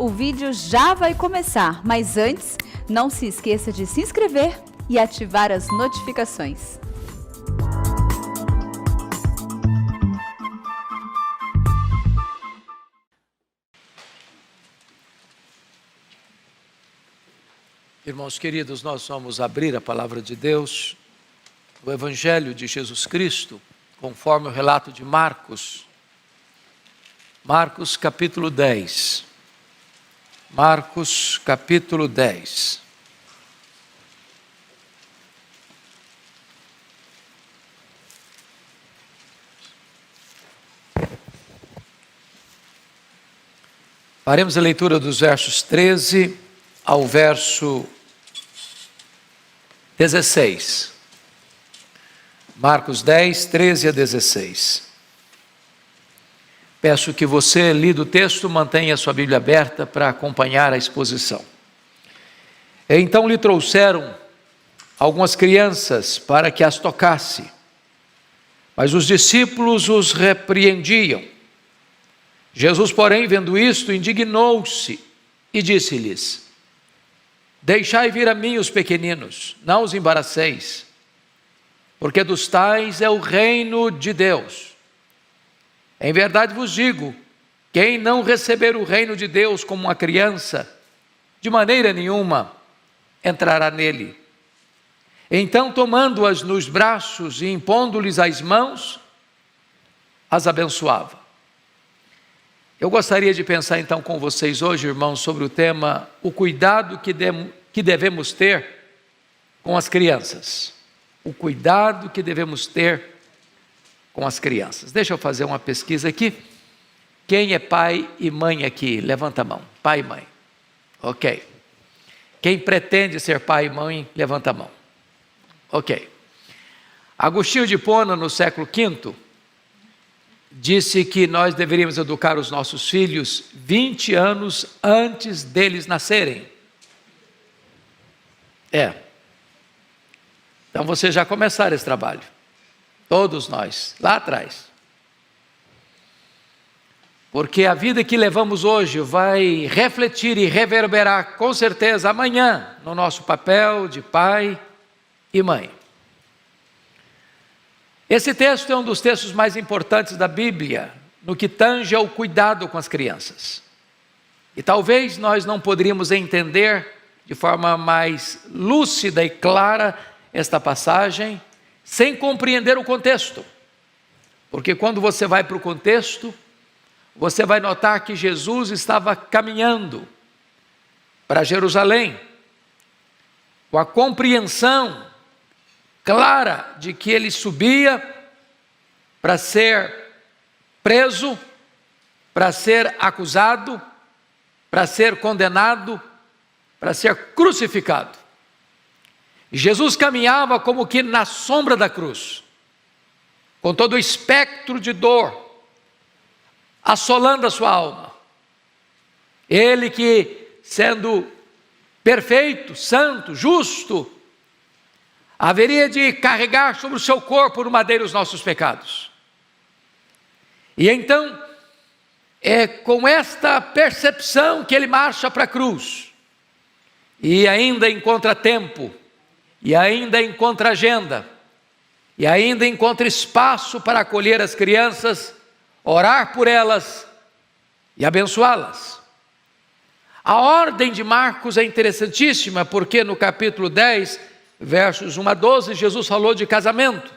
o vídeo já vai começar, mas antes, não se esqueça de se inscrever e ativar as notificações. Irmãos queridos, nós vamos abrir a palavra de Deus, o Evangelho de Jesus Cristo, conforme o relato de Marcos. Marcos capítulo 10. Marcos capítulo 10. Faremos a leitura dos versos 13 ao verso 16. Marcos 10, 13 a 16. Peço que você, lido o texto, mantenha a sua Bíblia aberta para acompanhar a exposição. Então lhe trouxeram algumas crianças para que as tocasse, mas os discípulos os repreendiam. Jesus, porém, vendo isto, indignou-se e disse-lhes: Deixai vir a mim os pequeninos, não os embaraceis, porque dos tais é o reino de Deus. Em verdade vos digo, quem não receber o reino de Deus como uma criança, de maneira nenhuma entrará nele. Então, tomando-as nos braços e impondo-lhes as mãos, as abençoava. Eu gostaria de pensar então com vocês hoje, irmãos, sobre o tema, o cuidado que devemos ter com as crianças. O cuidado que devemos ter com as crianças. Deixa eu fazer uma pesquisa aqui. Quem é pai e mãe aqui? Levanta a mão. Pai e mãe. Ok. Quem pretende ser pai e mãe? Levanta a mão. Ok. Agostinho de Hipona, no século V, disse que nós deveríamos educar os nossos filhos 20 anos antes deles nascerem. Então vocês já começaram esse trabalho. Todos nós, lá atrás. Porque a vida que levamos hoje vai refletir e reverberar com certeza amanhã no nosso papel de pai e mãe. Esse texto é um dos textos mais importantes da Bíblia, no que tange ao cuidado com as crianças. E talvez nós não poderíamos entender de forma mais lúcida e clara esta passagem, sem compreender o contexto. Porque quando você vai para o contexto, você vai notar que Jesus estava caminhando para Jerusalém, com a compreensão clara de que ele subia para ser preso, para ser acusado, para ser condenado, para ser crucificado. Jesus caminhava como que na sombra da cruz, com todo o espectro de dor assolando a sua alma. Ele que, sendo perfeito, santo, justo, haveria de carregar sobre o seu corpo no madeiro os nossos pecados. E então, é com esta percepção que ele marcha para a cruz, e ainda encontra tempo, e ainda encontra agenda, e ainda encontra espaço para acolher as crianças, orar por elas e abençoá-las. A ordem de Marcos é interessantíssima, porque no capítulo 10, versos 1 a 12, Jesus falou de casamento.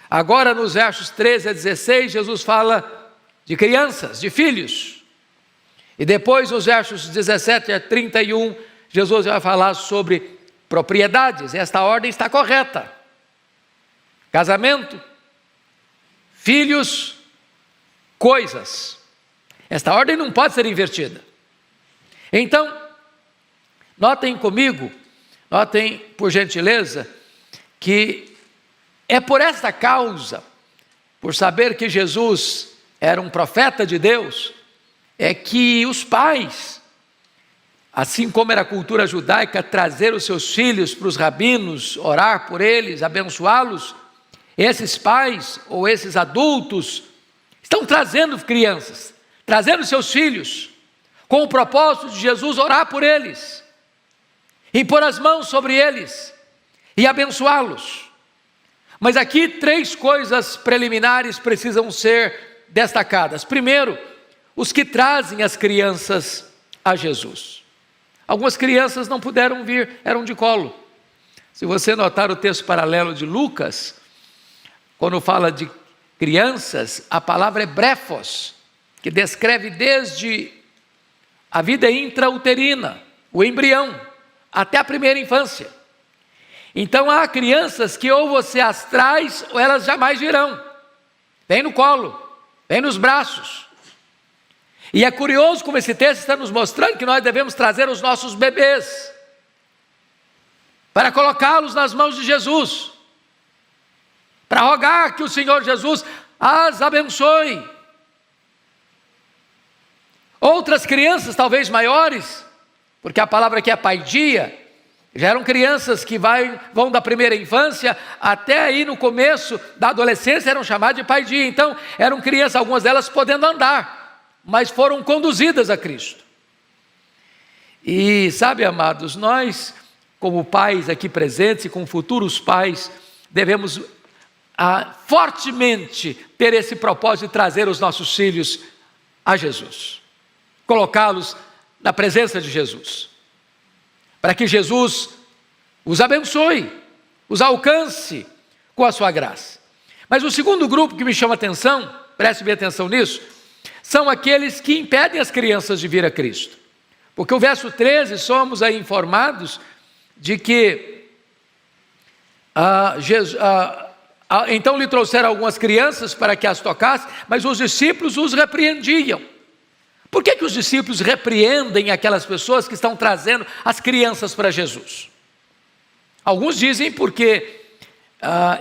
Agora nos versos 13 a 16, Jesus fala de crianças, de filhos. E depois nos versos 17 a 31, Jesus vai falar sobre propriedades. Esta ordem está correta. Casamento, filhos, coisas. Esta ordem não pode ser invertida. Então, notem comigo, notem por gentileza, que é por esta causa, por saber que Jesus era um profeta de Deus, é que os pais, assim como era a cultura judaica, trazer os seus filhos para os rabinos, orar por eles, abençoá-los, esses pais ou esses adultos estão trazendo crianças, trazendo seus filhos, com o propósito de Jesus orar por eles, impor as mãos sobre eles e abençoá-los. Mas aqui 3 coisas preliminares precisam ser destacadas. Primeiro, os que trazem as crianças a Jesus. Algumas crianças não puderam vir, eram de colo. Se você notar o texto paralelo de Lucas, quando fala de crianças, a palavra é brefos, que descreve desde a vida intrauterina, o embrião, até a primeira infância. Então há crianças que ou você as traz ou elas jamais virão. Vem no colo, vem nos braços. E é curioso como esse texto está nos mostrando que nós devemos trazer os nossos bebês para colocá-los nas mãos de Jesus, para rogar que o Senhor Jesus as abençoe. Outras crianças, talvez maiores, porque a palavra aqui é paidia, já eram crianças que vão da primeira infância até aí no começo da adolescência, eram chamadas de paidia. Então eram crianças, algumas delas podendo andar, mas foram conduzidas a Cristo. E sabe, amados, nós como pais aqui presentes e como futuros pais, devemos fortemente ter esse propósito de trazer os nossos filhos a Jesus, colocá-los na presença de Jesus, para que Jesus os abençoe, os alcance com a sua graça. Mas o segundo grupo que me chama a atenção, preste bem atenção nisso, são aqueles que impedem as crianças de vir a Cristo. Porque o verso 13, somos aí informados de que então lhe trouxeram algumas crianças para que as tocasse, mas os discípulos os repreendiam. Por que os discípulos repreendem aquelas pessoas que estão trazendo as crianças para Jesus? Alguns dizem porque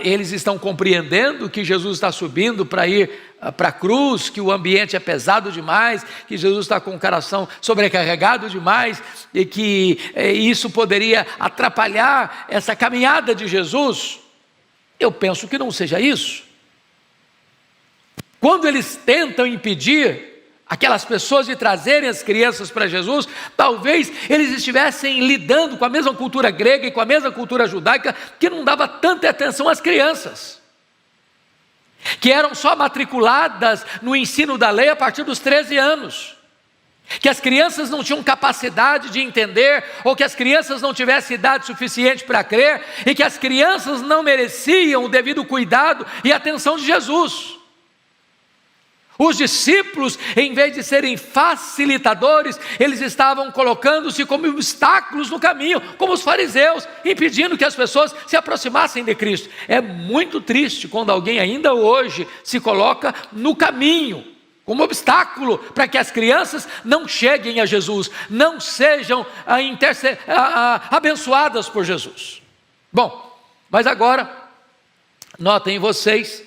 eles estão compreendendo que Jesus está subindo para ir para a cruz, que o ambiente é pesado demais, que Jesus está com o coração sobrecarregado demais e que isso poderia atrapalhar essa caminhada de Jesus. Eu penso que não seja isso. Quando eles tentam impedir aquelas pessoas de trazerem as crianças para Jesus, talvez eles estivessem lidando com a mesma cultura grega e com a mesma cultura judaica, que não dava tanta atenção às crianças, que eram só matriculadas no ensino da lei a partir dos 13 anos, que as crianças não tinham capacidade de entender, ou que as crianças não tivessem idade suficiente para crer, e que as crianças não mereciam o devido cuidado e atenção de Jesus. Os discípulos, em vez de serem facilitadores, eles estavam colocando-se como obstáculos no caminho, como os fariseus, impedindo que as pessoas se aproximassem de Cristo. É muito triste quando alguém ainda hoje se coloca no caminho, como obstáculo para que as crianças não cheguem a Jesus, não sejam abençoadas por Jesus. Bom, mas agora, notem vocês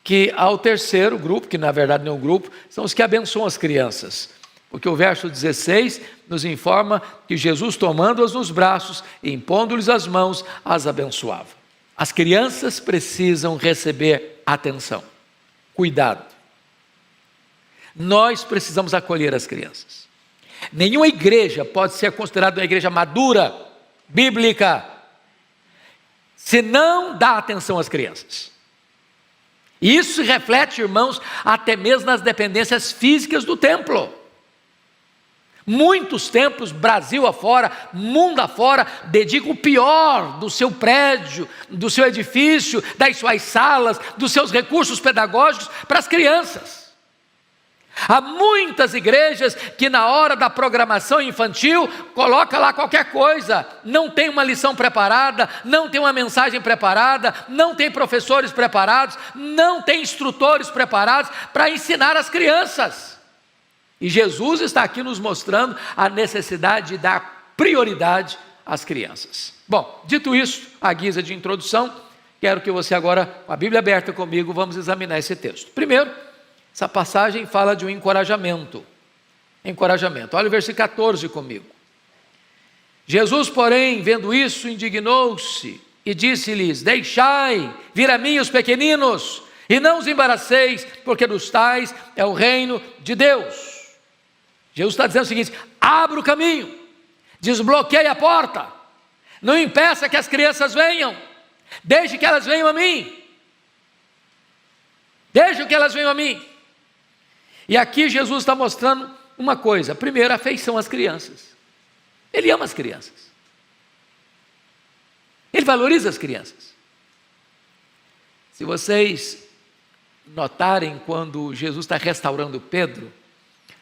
que há o terceiro grupo, que na verdade não é um grupo, são os que abençoam as crianças. Porque o verso 16 nos informa que Jesus, tomando-as nos braços e impondo-lhes as mãos, as abençoava. As crianças precisam receber atenção, cuidado. Nós precisamos acolher as crianças. Nenhuma igreja pode ser considerada uma igreja madura, bíblica, se não dá atenção às crianças. Isso se reflete, irmãos, até mesmo nas dependências físicas do templo. Muitos templos, Brasil afora, mundo afora, dedicam o pior do seu prédio, do seu edifício, das suas salas, dos seus recursos pedagógicos para as crianças. Há muitas igrejas que na hora da programação infantil coloca lá qualquer coisa, não tem uma lição preparada, não tem uma mensagem preparada, não tem professores preparados, não tem instrutores preparados para ensinar as crianças. E Jesus está aqui nos mostrando a necessidade de dar prioridade às crianças. Bom, dito isso, à guisa de introdução, quero que você agora, com a Bíblia aberta comigo, vamos examinar esse texto. Primeiro, essa passagem fala de um encorajamento. Encorajamento. Olha o versículo 14 comigo. Jesus, porém, vendo isso, indignou-se e disse-lhes: deixai vir a mim os pequeninos, e não os embaraceis, porque dos tais é o reino de Deus. Jesus está dizendo o seguinte: abra o caminho, desbloqueie a porta, não impeça que as crianças venham, deixe que elas venham a mim, deixe que elas venham a mim. E aqui Jesus está mostrando uma coisa: primeiro, afeição às crianças. Ele ama as crianças, ele valoriza as crianças. Se vocês notarem, quando Jesus está restaurando Pedro,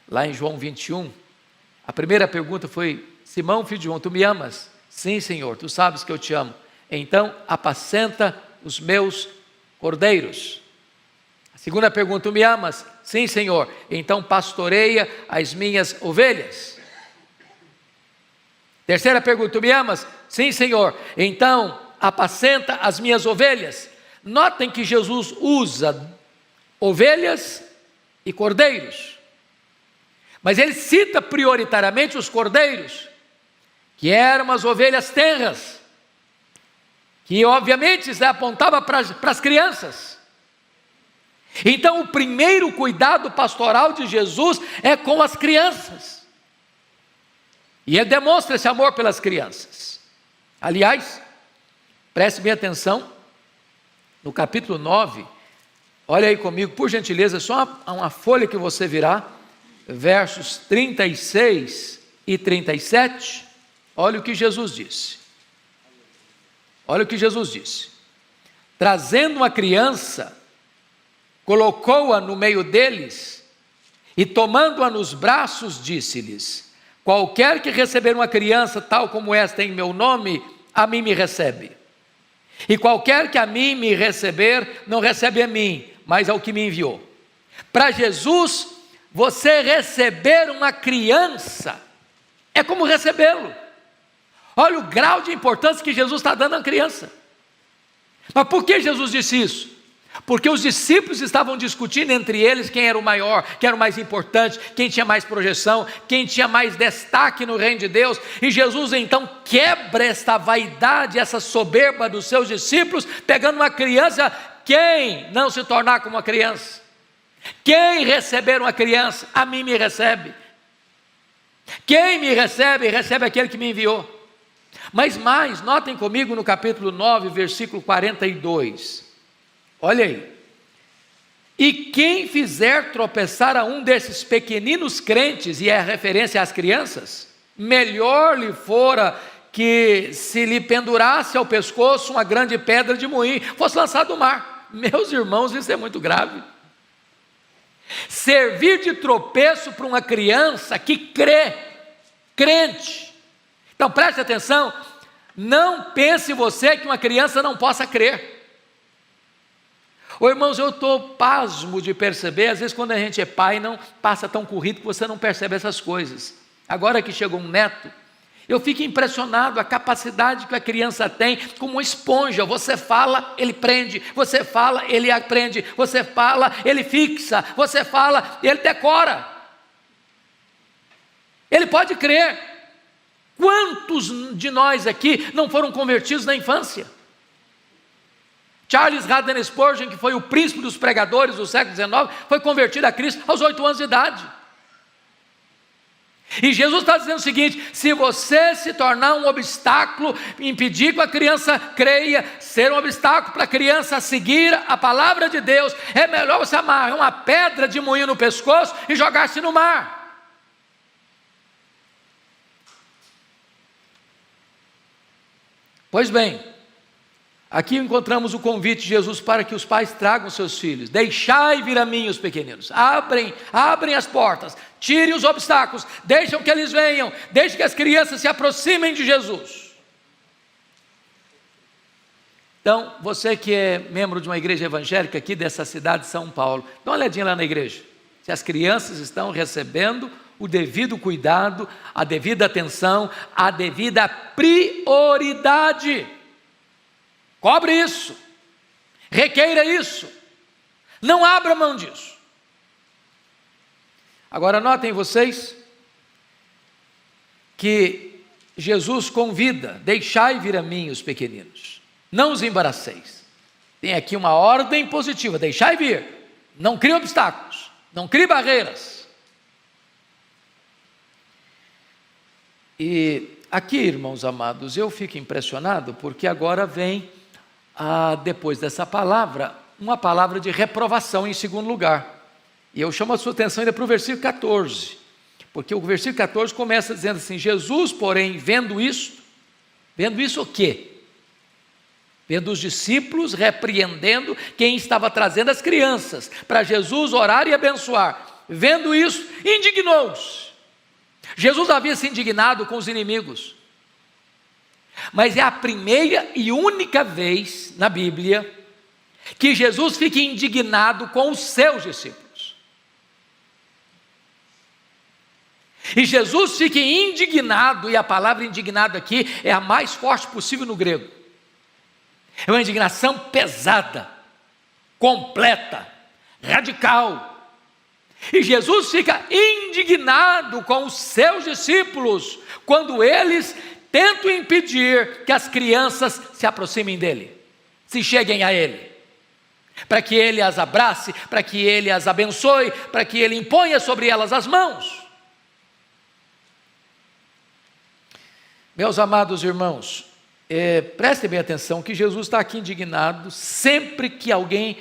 lá em João 21, a primeira pergunta foi: Simão, filho de João, tu me amas? Sim, Senhor, tu sabes que eu te amo. Então apacenta os meus cordeiros. A segunda pergunta: tu me amas? Sim, Senhor, então pastoreia as minhas ovelhas. Terceira pergunta: tu me amas? Sim, Senhor, então apacenta as minhas ovelhas. Notem que Jesus usa ovelhas e cordeiros, mas ele cita prioritariamente os cordeiros, que eram as ovelhas tenras, que obviamente se apontava para as crianças. Então o primeiro cuidado pastoral de Jesus é com as crianças, e ele demonstra esse amor pelas crianças. Aliás, preste bem atenção, no capítulo 9, olha aí comigo, por gentileza, só uma folha que você virá, versos 36 e 37, olha o que Jesus disse. Olha o que Jesus disse: trazendo uma criança, colocou-a no meio deles, e tomando-a nos braços, disse-lhes: qualquer que receber uma criança tal como esta em meu nome, a mim me recebe. E qualquer que a mim me receber, não recebe a mim, mas ao que me enviou. Para Jesus, você receber uma criança é como recebê-lo. Olha o grau de importância que Jesus está dando à criança. Mas por que Jesus disse isso? Porque os discípulos estavam discutindo entre eles quem era o maior, quem era o mais importante, quem tinha mais projeção, quem tinha mais destaque no reino de Deus. E Jesus então quebra esta vaidade, essa soberba dos seus discípulos, pegando uma criança. Quem não se tornar como uma criança? Quem receber uma criança, a mim me recebe. Quem me recebe, recebe aquele que me enviou. Mas mais, notem comigo no capítulo 9, versículo 42. Olha aí: e quem fizer tropeçar a um desses pequeninos crentes, e é referência às crianças, melhor lhe fora que se lhe pendurasse ao pescoço uma grande pedra de moinho, fosse lançado no mar. Meus irmãos, isso é muito grave. Servir de tropeço para uma criança que crê, crente. Então preste atenção, não pense você que uma criança não possa crer. Ô irmãos, eu estou pasmo de perceber, às vezes quando a gente é pai, não passa tão corrido que você não percebe essas coisas. Agora que chegou um neto, eu fico impressionado a capacidade que a criança tem, como uma esponja. Você fala, ele prende, você fala, ele aprende, você fala, ele fixa, você fala, ele decora. Ele pode crer. Quantos de nós aqui não foram convertidos na infância? Charles Haddon Spurgeon, que foi o príncipe dos pregadores do século XIX, foi convertido a Cristo aos 8 anos de idade. E Jesus está dizendo o seguinte: se você se tornar um obstáculo, impedir que a criança creia, ser um obstáculo para a criança seguir a palavra de Deus, é melhor você amarrar uma pedra de moinho no pescoço e jogar-se no mar. Pois bem, aqui encontramos o convite de Jesus para que os pais tragam seus filhos. Deixai vir a mim os pequeninos. Abrem as portas, tirem os obstáculos, deixem que eles venham, deixem que as crianças se aproximem de Jesus. Então, você que é membro de uma igreja evangélica aqui dessa cidade de São Paulo, dá uma olhadinha lá na igreja, se as crianças estão recebendo o devido cuidado, a devida atenção, a devida prioridade. Cobre isso, requeira isso, não abra mão disso. Agora notem vocês que Jesus convida: deixai vir a mim os pequeninos, não os embaraceis. Tem aqui uma ordem positiva: deixai vir, não crie obstáculos, não crie barreiras. E aqui, irmãos amados, eu fico impressionado porque agora vem, depois dessa palavra, uma palavra de reprovação em segundo lugar. E eu chamo a sua atenção ainda para o versículo 14, porque o versículo 14 começa dizendo assim: Jesus, porém, vendo isso o quê? Vendo os discípulos repreendendo quem estava trazendo as crianças para Jesus orar e abençoar. Vendo isso, indignou-se. Jesus havia se indignado com os inimigos, mas é a primeira e única vez na Bíblia que Jesus fica indignado com os seus discípulos. E Jesus fica indignado, e a palavra indignado aqui é a mais forte possível no grego. É uma indignação pesada, completa, radical. E Jesus fica indignado com os seus discípulos quando eles tentam impedir que as crianças se aproximem dele, se cheguem a ele, para que ele as abrace, para que ele as abençoe, para que ele imponha sobre elas as mãos. Meus amados irmãos, prestem bem atenção que Jesus está aqui indignado sempre que alguém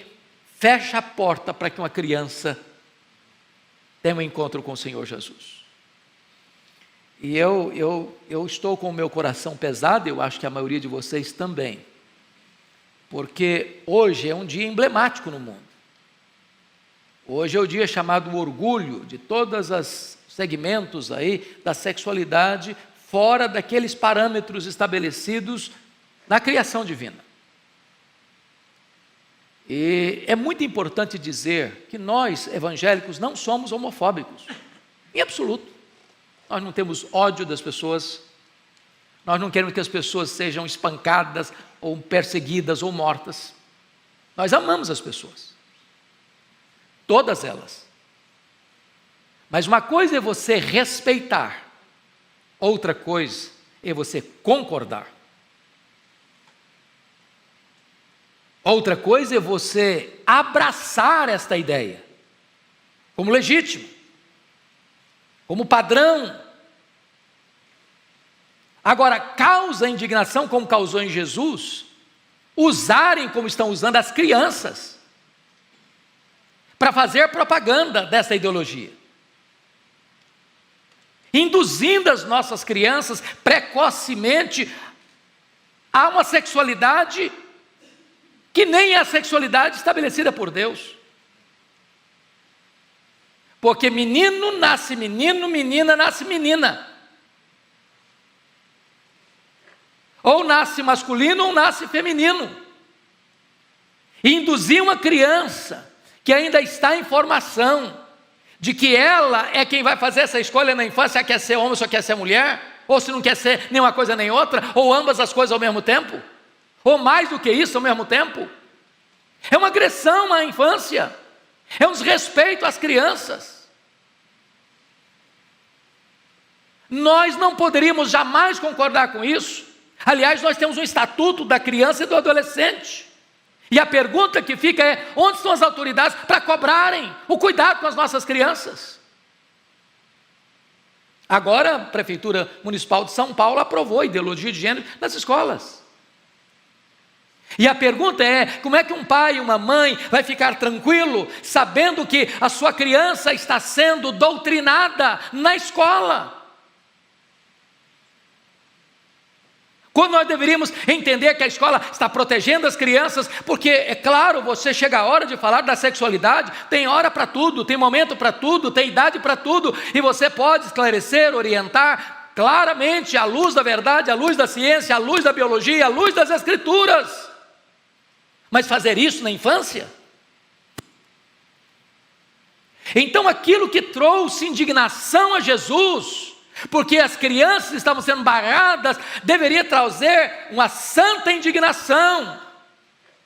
fecha a porta para que uma criança tenha um encontro com o Senhor Jesus. E eu estou com o meu coração pesado, eu acho que a maioria de vocês também, porque hoje é um dia emblemático no mundo. Hoje é o dia chamado orgulho de todos os segmentos aí da sexualidade, fora daqueles parâmetros estabelecidos na criação divina. E é muito importante dizer que nós, evangélicos, não somos homofóbicos, em absoluto. Nós não temos ódio das pessoas, nós não queremos que as pessoas sejam espancadas, ou perseguidas, ou mortas. Nós amamos as pessoas, todas elas. Mas uma coisa é você respeitar, outra coisa é você concordar. Outra coisa é você abraçar esta ideia como legítimo, como padrão. Agora, causa indignação, como causou em Jesus, usarem como estão usando as crianças para fazer propaganda dessa ideologia, induzindo as nossas crianças precocemente a uma sexualidade que nem é a sexualidade estabelecida por Deus. Porque menino nasce menino, menina nasce menina. Ou nasce masculino ou nasce feminino. E induzir uma criança que ainda está em formação, de que ela é quem vai fazer essa escolha na infância, se quer ser homem ou se quer ser mulher, ou se não quer ser nem uma coisa nem outra, ou ambas as coisas ao mesmo tempo, ou mais do que isso ao mesmo tempo. É uma agressão à infância, é um desrespeito às crianças. Nós não poderíamos jamais concordar com isso. Aliás, nós temos um estatuto da criança e do adolescente. E a pergunta que fica é: onde estão as autoridades para cobrarem o cuidado com as nossas crianças? Agora, a Prefeitura Municipal de São Paulo aprovou a ideologia de gênero nas escolas. E a pergunta é: como é que um pai e uma mãe vai ficar tranquilo sabendo que a sua criança está sendo doutrinada na escola? Quando nós deveríamos entender que a escola está protegendo as crianças, porque, é claro, você chega a hora de falar da sexualidade, tem hora para tudo, tem momento para tudo, tem idade para tudo, e você pode esclarecer, orientar claramente, à luz da verdade, à luz da ciência, à luz da biologia, à luz das escrituras. Mas fazer isso na infância? Então aquilo que trouxe indignação a Jesus, porque as crianças estavam sendo barradas, deveria trazer uma santa indignação,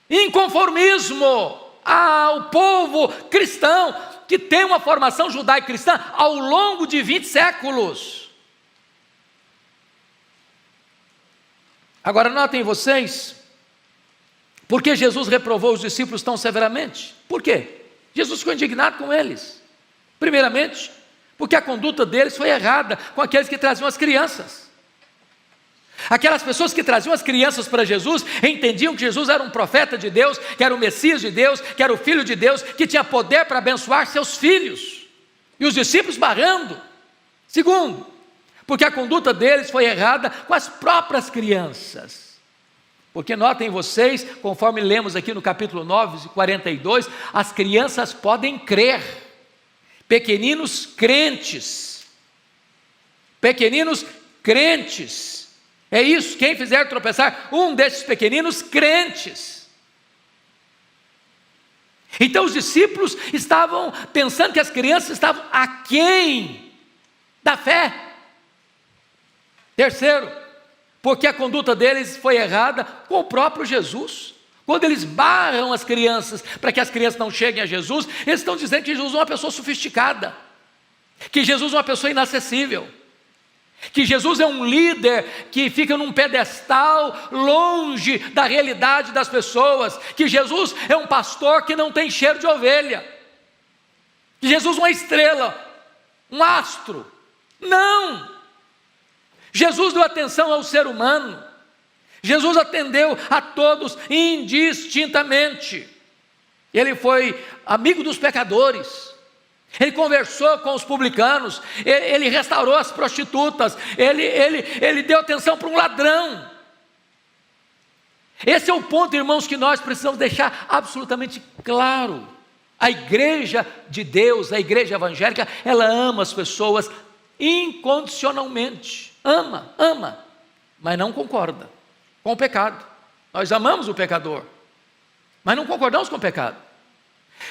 inconformismo ao povo cristão, que tem uma formação judaico-cristã ao longo de 20 séculos. Agora notem vocês, por que Jesus reprovou os discípulos tão severamente? Por quê? Jesus ficou indignado com eles. Primeiramente, porque a conduta deles foi errada com aqueles que traziam as crianças. Aquelas pessoas que traziam as crianças para Jesus, entendiam que Jesus era um profeta de Deus, que era o Messias de Deus, que era o Filho de Deus, que tinha poder para abençoar seus filhos. E os discípulos barrando. Segundo, porque a conduta deles foi errada com as próprias crianças. Porque notem vocês, conforme lemos aqui no capítulo 9, 42, as crianças podem crer. Pequeninos crentes. Pequeninos crentes. É isso, quem fizer tropeçar um desses pequeninos crentes. Então os discípulos estavam pensando que as crianças estavam aquém da fé. Terceiro, porque a conduta deles foi errada com o próprio Jesus. Quando eles barram as crianças para que as crianças não cheguem a Jesus, eles estão dizendo que Jesus é uma pessoa sofisticada, que Jesus é uma pessoa inacessível, que Jesus é um líder que fica num pedestal longe da realidade das pessoas, que Jesus é um pastor que não tem cheiro de ovelha, que Jesus é uma estrela, um astro. Não! Jesus deu atenção ao ser humano. Jesus atendeu a todos indistintamente. Ele foi amigo dos pecadores. Ele conversou com os publicanos. Ele restaurou as prostitutas. Ele deu atenção para um ladrão. Esse é o ponto, irmãos, que nós precisamos deixar absolutamente claro. A igreja de Deus, a igreja evangélica, ela ama as pessoas incondicionalmente. Ama, mas não concorda com o pecado. Nós amamos o pecador, mas não concordamos com o pecado.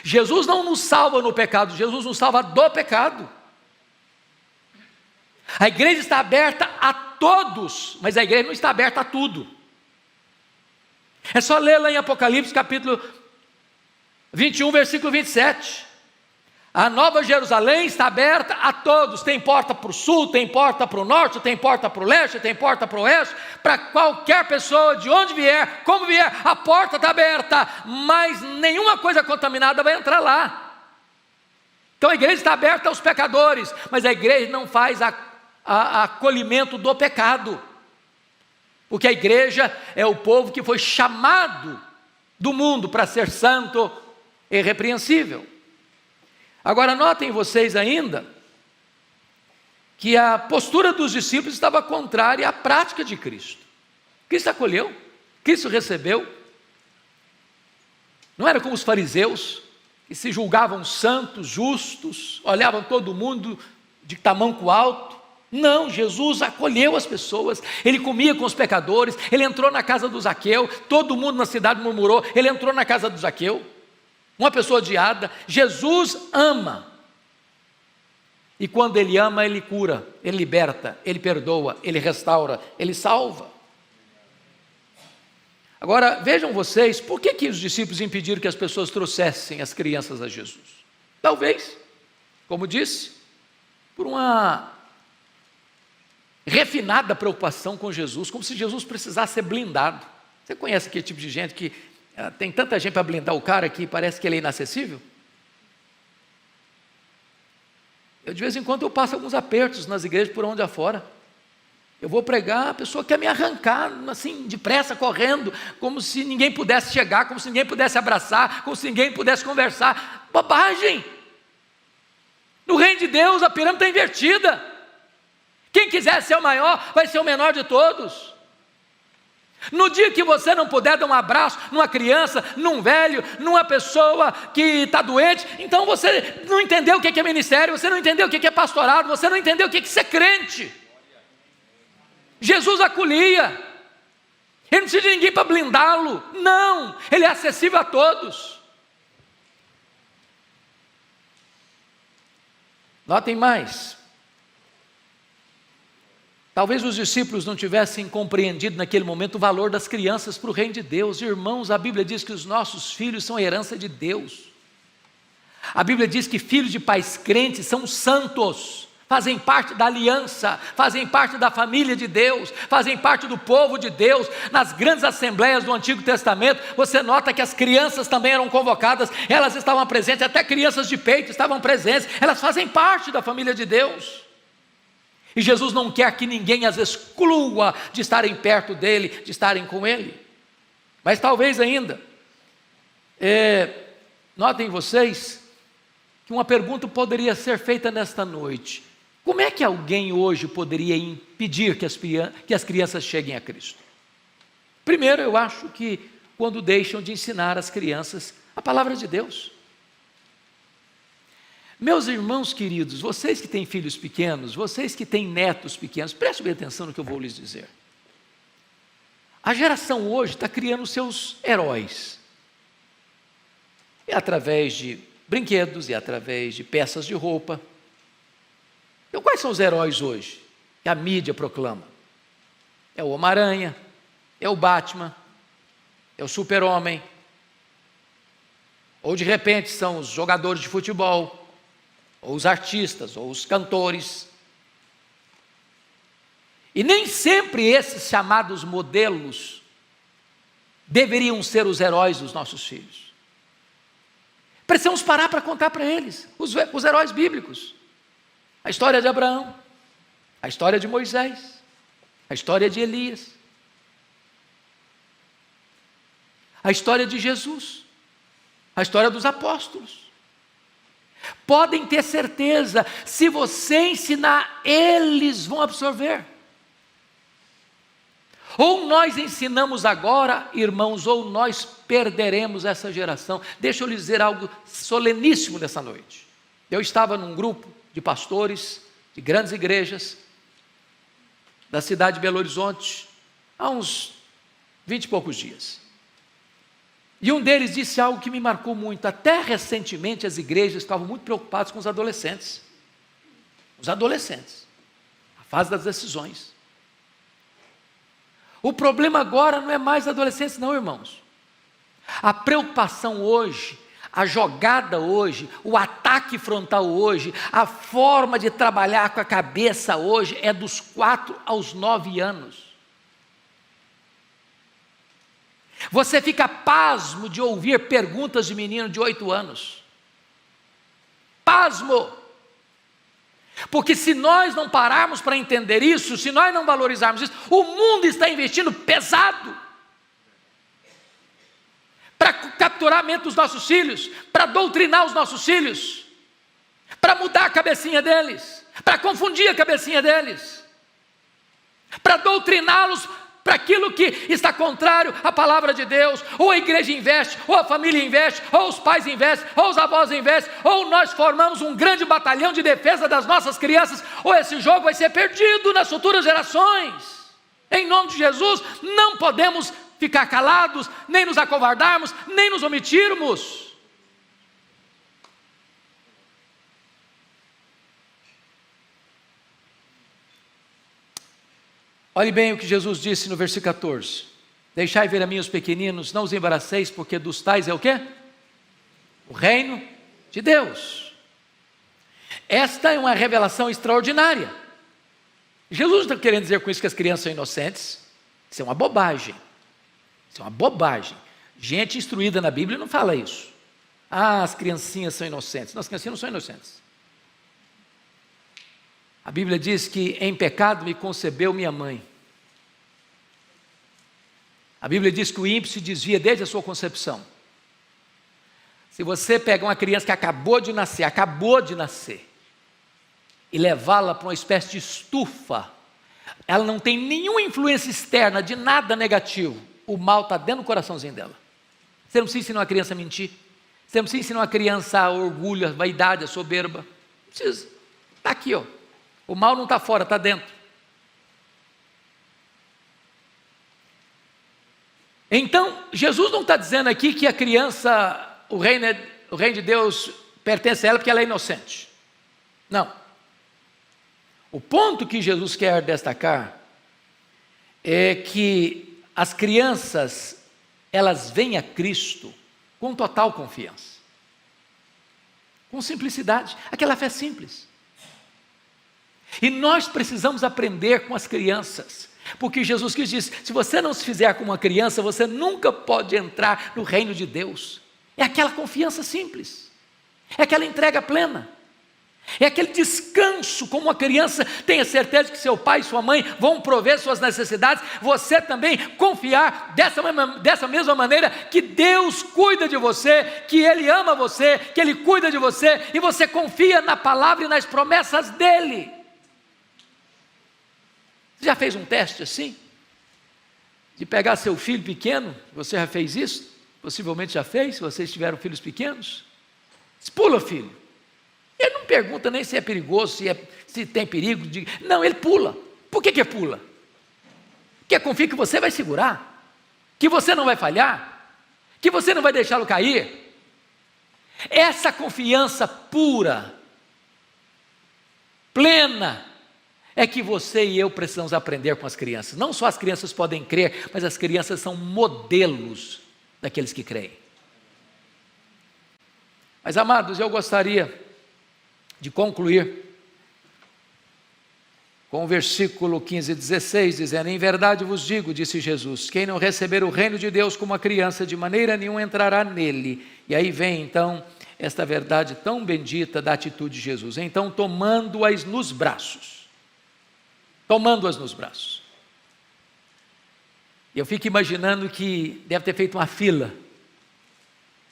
Jesus não nos salva no pecado, Jesus nos salva do pecado. A igreja está aberta a todos, mas a igreja não está aberta a tudo. É só ler lá em Apocalipse capítulo 21, versículo 27. A Nova Jerusalém está aberta a todos, tem porta para o sul, tem porta para o norte, tem porta para o leste, tem porta para o oeste, para qualquer pessoa, de onde vier, como vier, a porta está aberta, mas nenhuma coisa contaminada vai entrar lá. Então a igreja está aberta aos pecadores, mas a igreja não faz acolhimento do pecado, porque a igreja é o povo que foi chamado do mundo para ser santo e irrepreensível. Agora notem vocês ainda que a postura dos discípulos estava contrária à prática de Cristo. Cristo acolheu, Cristo recebeu. Não era como os fariseus, que se julgavam santos, justos, olhavam todo mundo de tamanco alto. Não, Jesus acolheu as pessoas, ele comia com os pecadores, ele entrou na casa do Zaqueu, todo mundo na cidade murmurou, ele entrou na casa do Zaqueu. Uma pessoa odiada. Jesus ama, e quando ele ama, ele cura, ele liberta, ele perdoa, ele restaura, ele salva. Agora vejam vocês, por que os discípulos impediram que as pessoas trouxessem as crianças a Jesus? Talvez, como disse, por uma refinada preocupação com Jesus, como se Jesus precisasse ser blindado. Você conhece aquele tipo de gente que tem tanta gente para blindar o cara que parece que ele é inacessível? Eu de vez em quando eu passo alguns apertos nas igrejas por onde afora. Eu vou pregar, a pessoa quer me arrancar assim, depressa, correndo, como se ninguém pudesse chegar, como se ninguém pudesse abraçar, como se ninguém pudesse conversar. Bobagem! No reino de Deus a pirâmide está invertida. Quem quiser ser o maior, vai ser o menor de todos. No dia que você não puder dar um abraço numa criança, num velho, numa pessoa que está doente, então você não entendeu o que é ministério, você não entendeu o que é pastorado, você não entendeu o que é ser crente. Jesus acolhia, ele não precisa de ninguém para blindá-lo, não, ele é acessível a todos. Notem mais. Talvez os discípulos não tivessem compreendido naquele momento o valor das crianças para o reino de Deus. Irmãos, a Bíblia diz que os nossos filhos são herança de Deus. A Bíblia diz que filhos de pais crentes são santos, fazem parte da aliança, fazem parte da família de Deus, fazem parte do povo de Deus. Nas grandes assembleias do Antigo Testamento, você nota que as crianças também eram convocadas, elas estavam presentes, até crianças de peito estavam presentes, elas fazem parte da família de Deus. E Jesus não quer que ninguém as exclua de estarem perto dele, de estarem com ele. Mas talvez ainda, notem vocês, que uma pergunta poderia ser feita nesta noite: como é que alguém hoje poderia impedir que as crianças cheguem a Cristo? Primeiro, eu acho que quando deixam de ensinar às crianças a palavra de Deus. Meus irmãos queridos, vocês que têm filhos pequenos, vocês que têm netos pequenos, prestem bem atenção no que eu vou lhes dizer. A geração hoje está criando seus heróis. É através de brinquedos, e através de peças de roupa. Então, quais são os heróis hoje que a mídia proclama? É o Homem-Aranha, é o Batman, é o Super-Homem, ou de repente são os jogadores de futebol, ou os artistas, ou os cantores. E nem sempre esses chamados modelos deveriam ser os heróis dos nossos filhos. Precisamos parar para contar para eles os heróis bíblicos. A história de Abraão, a história de Moisés, a história de Elias, a história de Jesus, a história dos apóstolos. Podem ter certeza, se você ensinar, eles vão absorver. Ou nós ensinamos agora, irmãos, ou nós perderemos essa geração. Deixa eu lhes dizer algo soleníssimo nessa noite. Eu estava num grupo de pastores de grandes igrejas da cidade de Belo Horizonte há uns 20 e poucos dias. E um deles disse algo que me marcou muito. Até recentemente as igrejas estavam muito preocupadas com os adolescentes. Os adolescentes, a fase das decisões. O problema agora não é mais adolescentes não, irmãos. A preocupação hoje, a jogada hoje, o ataque frontal hoje, a forma de trabalhar com a cabeça hoje é dos 4 aos 9 anos. Você fica pasmo de ouvir perguntas de menino de 8 anos. Pasmo! Porque se nós não pararmos para entender isso, se nós não valorizarmos isso, o mundo está investindo pesado para capturar a mente dos nossos filhos, para doutrinar os nossos filhos, para mudar a cabecinha deles, para confundir a cabecinha deles, para doutriná-los para aquilo que está contrário à palavra de Deus. Ou a igreja investe, ou a família investe, ou os pais investem, ou os avós investem, ou nós formamos um grande batalhão de defesa das nossas crianças, ou esse jogo vai ser perdido nas futuras gerações. Em nome de Jesus, não podemos ficar calados, nem nos acovardarmos, nem nos omitirmos. Olhe bem o que Jesus disse no versículo 14: deixai ver a mim os pequeninos, não os embaraceis, porque dos tais é o quê? O reino de Deus. Esta é uma revelação extraordinária. Jesus não está querendo dizer com isso que as crianças são inocentes. Isso é uma bobagem. Isso é uma bobagem. Gente instruída na Bíblia não fala isso. Ah, as criancinhas são inocentes. Não, as criancinhas não são inocentes. A Bíblia diz que em pecado me concebeu minha mãe. A Bíblia diz que o ímpio se desvia desde a sua concepção. Se você pegar uma criança que acabou de nascer, e levá-la para uma espécie de estufa, ela não tem nenhuma influência externa de nada negativo, o mal está dentro do coraçãozinho dela. Você não precisa ensinar uma criança a mentir, você não precisa ensinar uma criança a orgulho, a vaidade, a soberba, não precisa, está aqui, ó. O mal não está fora, está dentro. Então, Jesus não está dizendo aqui que a criança, o reino de Deus pertence a ela porque ela é inocente. Não. O ponto que Jesus quer destacar é que as crianças, elas vêm a Cristo com total confiança, com simplicidade, aquela fé simples. E nós precisamos aprender com as crianças, porque Jesus Cristo diz: se você não se fizer como uma criança, você nunca pode entrar no reino de Deus. É aquela confiança simples, é aquela entrega plena, é aquele descanso, como uma criança tem a certeza que seu pai e sua mãe vão prover suas necessidades. Você também confiar dessa mesma maneira que Deus cuida de você, que Ele ama você, que Ele cuida de você, e você confia na palavra e nas promessas dEle. Você já fez um teste assim? De pegar seu filho pequeno? Você já fez isso? Possivelmente já fez, se vocês tiveram filhos pequenos. Pula, filho. Ele não pergunta nem se é perigoso, se tem perigo. Não, ele pula. Por que pula? Porque confia que você vai segurar, que você não vai falhar, que você não vai deixá-lo cair. Essa confiança pura, plena, é que você e eu precisamos aprender com as crianças. Não só as crianças podem crer, mas as crianças são modelos daqueles que creem. Mas, amados, eu gostaria de concluir com o versículo 15 e 16, dizendo: em verdade vos digo, disse Jesus, quem não receber o reino de Deus como uma criança, de maneira nenhuma entrará nele. E aí vem então esta verdade tão bendita da atitude de Jesus. Então, tomando-as nos braços, eu fico imaginando que deve ter feito uma fila,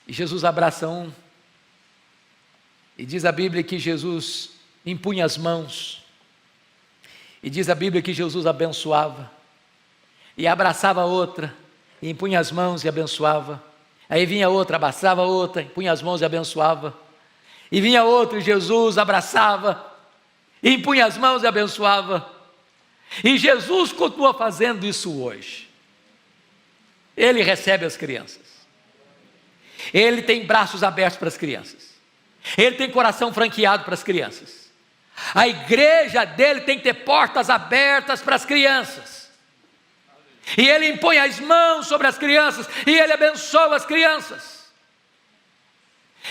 e Jesus abraça um, e diz a Bíblia que Jesus impunha as mãos, e diz a Bíblia que Jesus abençoava, e abraçava outra, e impunha as mãos e abençoava. Aí vinha outra, abraçava outra, impunha as mãos e abençoava. E vinha outra, e Jesus abraçava, e impunha as mãos e abençoava. E Jesus continua fazendo isso hoje. Ele recebe as crianças, Ele tem braços abertos para as crianças, Ele tem coração franqueado para as crianças. A igreja dele tem que ter portas abertas para as crianças, e Ele impõe as mãos sobre as crianças, e Ele abençoa as crianças,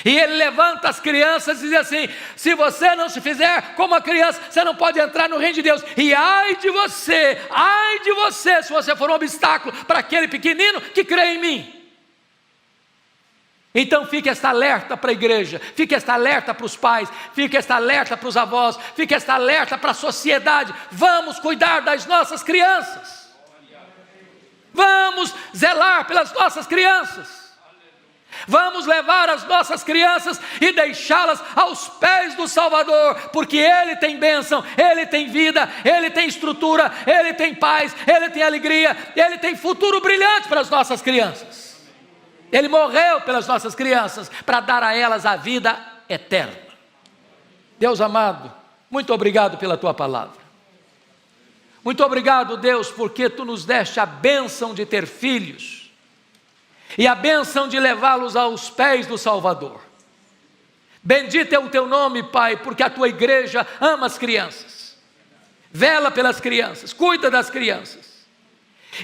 e Ele levanta as crianças e diz assim: se você não se fizer como a criança, você não pode entrar no reino de Deus. E ai de você, se você for um obstáculo para aquele pequenino que crê em mim. Então fique esta alerta para a igreja, fique esta alerta para os pais, fique esta alerta para os avós, fique esta alerta para a sociedade. Vamos cuidar das nossas crianças, vamos zelar pelas nossas crianças, vamos levar as nossas crianças e deixá-las aos pés do Salvador, porque Ele tem bênção, Ele tem vida, Ele tem estrutura, Ele tem paz, Ele tem alegria, Ele tem futuro brilhante para as nossas crianças. Ele morreu pelas nossas crianças para dar a elas a vida eterna. Deus amado, muito obrigado pela Tua palavra. Muito obrigado, Deus, porque Tu nos deste a bênção de ter filhos e a bênção de levá-los aos pés do Salvador. Bendito é o Teu nome, Pai, porque a Tua igreja ama as crianças, vela pelas crianças, cuida das crianças.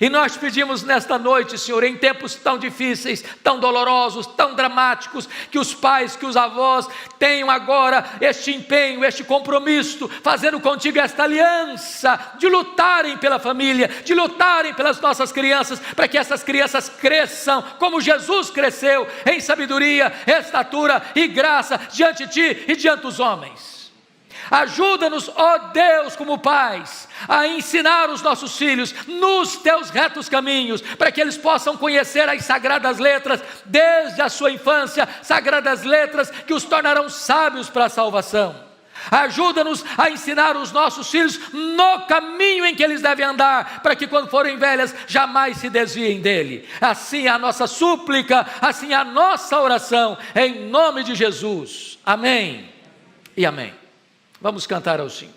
E nós pedimos nesta noite, Senhor, em tempos tão difíceis, tão dolorosos, tão dramáticos, que os pais, que os avós tenham agora este empenho, este compromisso, fazendo contigo esta aliança, de lutarem pela família, de lutarem pelas nossas crianças, para que essas crianças cresçam como Jesus cresceu, em sabedoria, estatura e graça, diante de Ti e diante dos homens. Ajuda-nos, ó Deus, como pais, a ensinar os nossos filhos nos Teus retos caminhos, para que eles possam conhecer as sagradas letras desde a sua infância, sagradas letras que os tornarão sábios para a salvação. Ajuda-nos a ensinar os nossos filhos no caminho em que eles devem andar, para que quando forem velhas jamais se desviem dele. Assim é a nossa súplica, assim é a nossa oração, em nome de Jesus. Amém e amém. Vamos cantar ao Senhor.